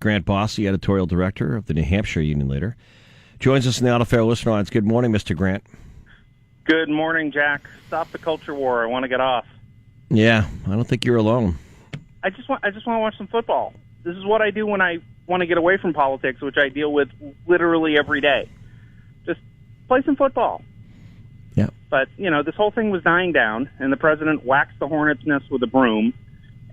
Grant Bossie, editorial director of the New Hampshire Union Leader, joins us in the Auto Fair listener lines. Good morning, Mr. Grant. Good morning, Jack. Stop the culture war. I want to get off. Yeah, I don't think you're alone. I just want to watch some football. This is what I do when I want to get away from politics, which I deal with literally every day. Just play some football. Yeah. But, this whole thing was dying down, and the president waxed the hornet's nest with a broom.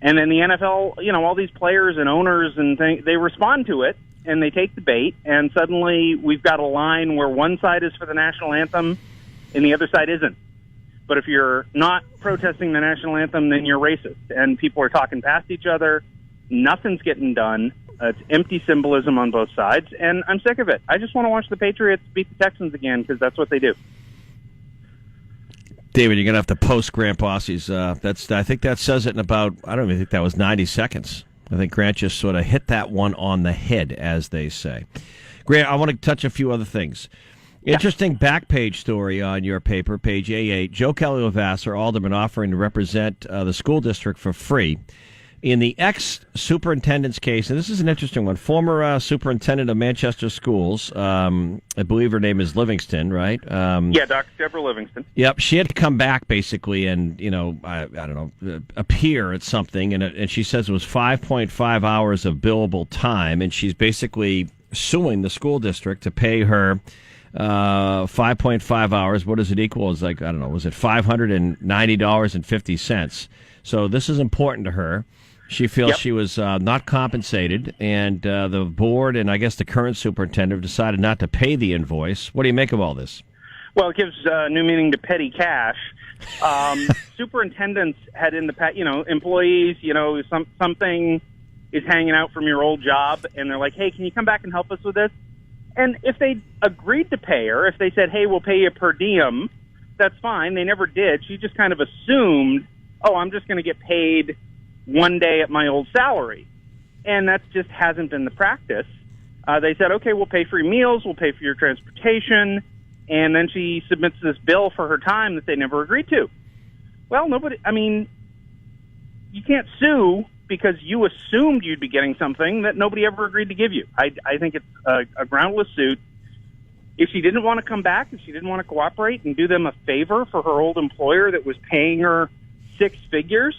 And then the NFL, all these players and owners and they respond to it, and they take the bait, and suddenly we've got a line where one side is for the national anthem and the other side isn't. But if you're not protesting the national anthem, then you're racist. And people are talking past each other. Nothing's getting done. It's empty symbolism on both sides, and I'm sick of it. I just want to watch the Patriots beat the Texans again because that's what they do. David, you're going to have to post Grant Bossie's. I think that says it in about, I don't even think that was 90 seconds. I think Grant just sort of hit that one on the head, as they say. Grant, I want to touch a few other things. Interesting back page story on your paper, page A8. Joe Kelly-Levasseur, alderman, offering to represent the school district for free in the ex-superintendent's case. And this is an interesting one. Former superintendent of Manchester Schools, I believe her name is Livingston, right? Yeah, Dr. Deborah Livingston. Yep, she had to come back basically and, I don't know, appear at something. And she says it was 5.5 hours of billable time. And she's basically suing the school district to pay her 5.5 hours. What does it equal? It's like, I don't know, was it $590.50? So this is important to her. She feels she was not compensated, and the board and I guess the current superintendent have decided not to pay the invoice. What do you make of all this? Well, it gives new meaning to petty cash. Superintendents had in the past, employees, something is hanging out from your old job, and they're like, hey, can you come back and help us with this? And if they agreed to pay her, if they said, hey, we'll pay you per diem, that's fine. They never did. She just kind of assumed, oh, I'm just going to get paid one day at my old salary. And that just hasn't been the practice. They said, okay, we'll pay for your meals, we'll pay for your transportation, and then she submits this bill for her time that they never agreed to. Well, you can't sue because you assumed you'd be getting something that nobody ever agreed to give you. I think it's a groundless suit. If she didn't want to come back, if she didn't want to cooperate and do them a favor for her old employer that was paying her six figures,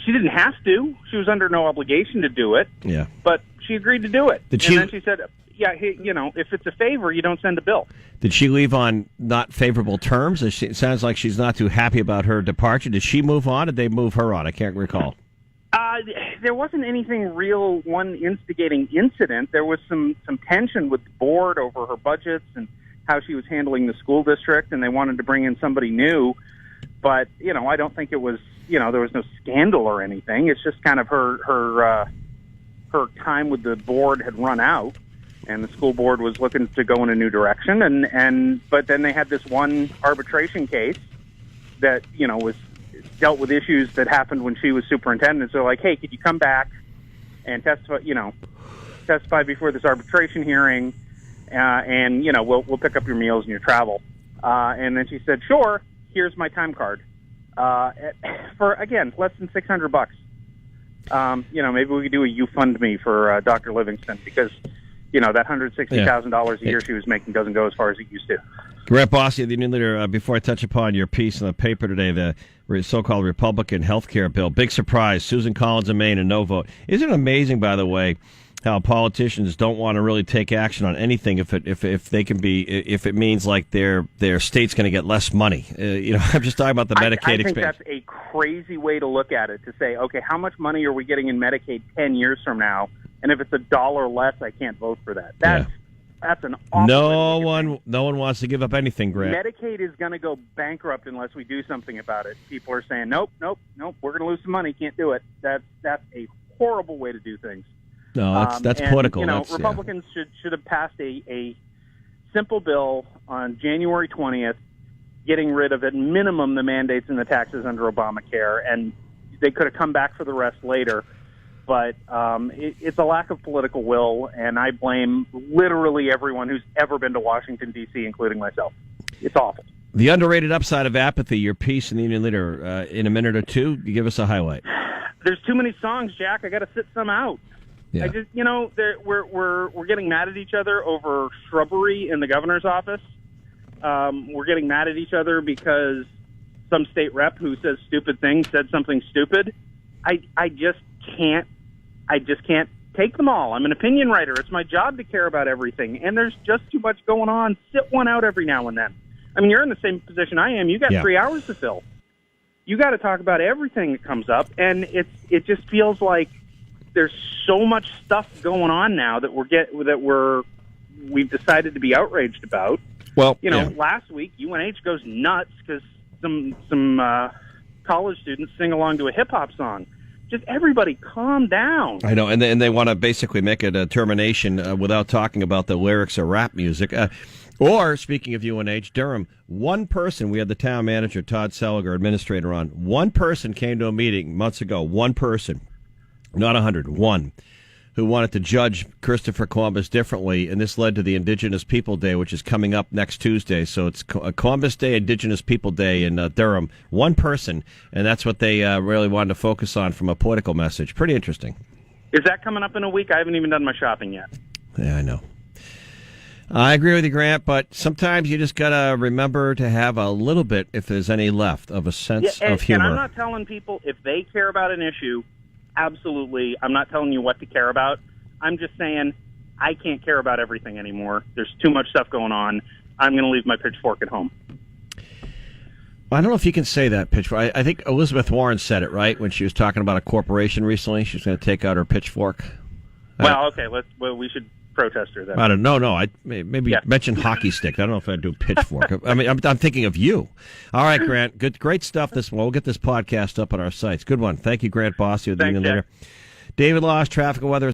she didn't have to. She was under no obligation to do it. Yeah. But she agreed to do it. And then she said, yeah, hey, if it's a favor, you don't send a bill. Did she leave on not favorable terms? It sounds like she's not too happy about her departure. Did she move on? Or did they move her on? I can't recall. There wasn't anything real, one instigating incident. There was some tension with the board over her budgets and how she was handling the school district, and they wanted to bring in somebody new. But, I don't think it was, there was no scandal or anything. It's just kind of her time with the board had run out, and the school board was looking to go in a new direction. But then they had this one arbitration case that, was dealt with issues that happened when she was superintendent. So like, hey, could you come back and testify before this arbitration hearing, and we'll pick up your meals and your travel. And then she said, sure, here's my time card. For again, less than $600. Maybe we could do a GoFundMe for Dr. Livingston because that $160,000 a year she was making doesn't go as far as it used to. Grant Bossie, the Union Leader, before I touch upon your piece in the paper today, the so-called Republican health care bill, big surprise, Susan Collins in Maine, a no vote. Isn't it amazing, by the way, how politicians don't want to really take action on anything if it means like their state's going to get less money? I'm just talking about the Medicaid expansion. I think that's a crazy way to look at it, to say, okay, how much money are we getting in Medicaid 10 years from now? And if it's $1 less, I can't vote for that. That's an awful no one wants to give up anything, Grant. Medicaid is going to go bankrupt unless we do something about it. People are saying, nope, we're going to lose some money, can't do it. That's a horrible way to do things. No, that's political. Republicans should have passed a simple bill on January 20th, getting rid of at minimum the mandates and the taxes under Obamacare, and they could have come back for the rest later. But it's a lack of political will, and I blame literally everyone who's ever been to Washington, D.C., including myself. It's awful. The underrated upside of apathy, your piece in the Union Leader, in a minute or two, you give us a highlight. There's too many songs, Jack. I got to sit some out. Yeah. I just, we're getting mad at each other over shrubbery in the governor's office. We're getting mad at each other because some state rep who says stupid things said something stupid. I just can't take them all. I'm an opinion writer. It's my job to care about everything, and there's just too much going on. Sit one out every now and then. I mean, you're in the same position I am. You got 3 hours to fill. You got to talk about everything that comes up, and it just feels like there's so much stuff going on now that we've decided to be outraged about. Well, last week UNH goes nuts because some college students sing along to a hip hop song. Just everybody calm down. I know, and they want to basically make a determination without talking about the lyrics of rap music. Or, speaking of UNH, Durham, one person, we had the town manager, Todd Seliger, administrator on, one person came to a meeting months ago, one person, not 100, one, who wanted to judge Christopher Columbus differently, and this led to the Indigenous People Day, which is coming up next Tuesday. So it's Columbus Day, Indigenous People Day in Durham. One person, and that's what they really wanted to focus on from a political message. Pretty interesting. Is that coming up in a week? I haven't even done my shopping yet. Yeah, I know. I agree with you, Grant, but sometimes you just got to remember to have a little bit, if there's any left, of a sense of humor. And I'm not telling people if they care about an issue, absolutely. I'm not telling you what to care about. I'm just saying I can't care about everything anymore. There's too much stuff going on. I'm going to leave my pitchfork at home. I don't know if you can say that, pitchfork. I think Elizabeth Warren said it, right, when she was talking about a corporation recently. She was going to take out her pitchfork. Well, okay. We should protest her then. I don't know. No, I maybe mention hockey stick. I don't know if I'd do pitchfork. I mean, I'm thinking of you. All right, Grant. Great stuff. We'll get this podcast up on our sites. Good one. Thank you, Grant Bossie with the Union Leader. David Laws, traffic and weather.